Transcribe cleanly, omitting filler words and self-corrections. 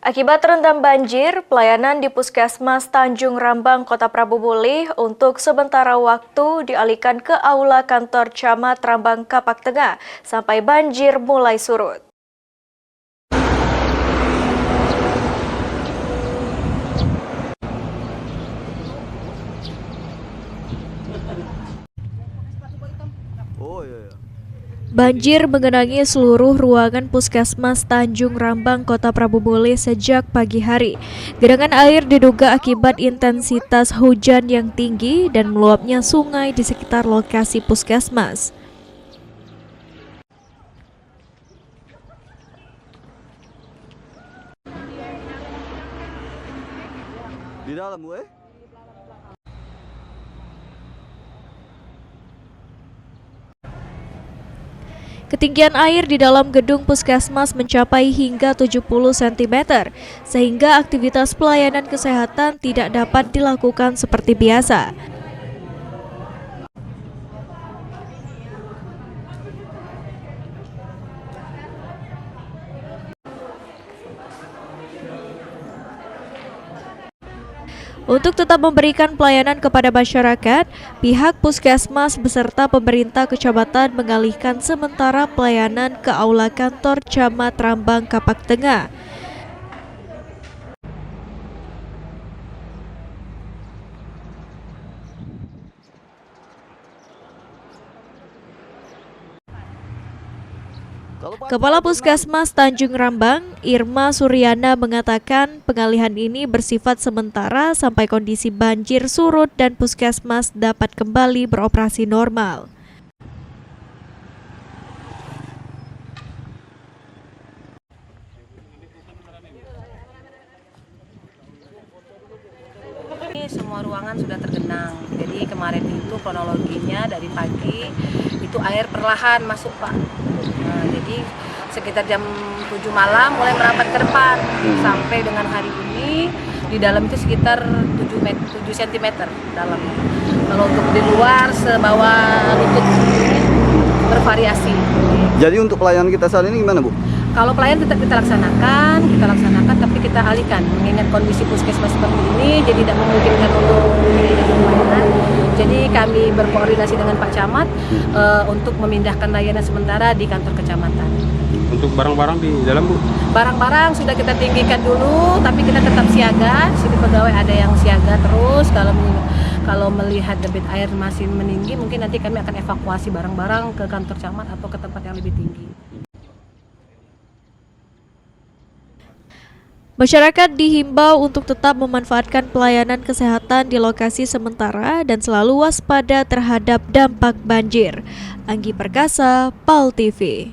Akibat terendam banjir, pelayanan di Puskesmas Tanjung Rambang, Kota Prabu Mulih untuk sementara waktu dialihkan ke Aula Kantor Camat Rambang Kapak Tengah sampai banjir mulai surut. Banjir mengenangi seluruh ruangan Puskesmas Tanjung Rambang, Kota Prabu Mulih sejak pagi hari. Genangan air diduga akibat intensitas hujan yang tinggi dan meluapnya sungai di sekitar lokasi Puskesmas. Di dalam, Ketinggian air di dalam gedung Puskesmas mencapai hingga 70 cm, sehingga aktivitas pelayanan kesehatan tidak dapat dilakukan seperti biasa. Untuk tetap memberikan pelayanan kepada masyarakat, pihak Puskesmas beserta pemerintah kecamatan mengalihkan sementara pelayanan ke Aula Kantor Camat Rambang Kapak Tengah. Kepala Puskesmas Tanjung Rambang, Irma Suryana, mengatakan pengalihan ini bersifat sementara sampai kondisi banjir surut dan Puskesmas dapat kembali beroperasi normal. Semua ruangan sudah tergenang, jadi kemarin itu kronologinya dari pagi itu air perlahan masuk, Pak. Nah, jadi sekitar jam 7 malam mulai merapat ke depan sampai dengan hari ini di dalam itu sekitar 7 cm dalam. Kalau untuk di luar sebawah lutut bervariasi. Jadi untuk pelayanan kita saat ini gimana, Bu? Kalau pelayanan tetap kita laksanakan, tapi kita alihkan. Mengingat kondisi Puskesmas seperti ini, jadi tidak memungkinkan untuk pelayanan. Jadi kami berkoordinasi dengan Pak Camat untuk memindahkan layanan sementara di kantor kecamatan. Untuk barang-barang di dalam, Bu? Barang-barang sudah kita tinggikan dulu, tapi kita tetap siaga. Di sini pegawai ada yang siaga terus. Kalau melihat debit air masih meninggi, mungkin nanti kami akan evakuasi barang-barang ke kantor camat atau ke tempat yang lebih tinggi. Masyarakat dihimbau untuk tetap memanfaatkan pelayanan kesehatan di lokasi sementara dan selalu waspada terhadap dampak banjir. Anggi Perkasa, PAL TV.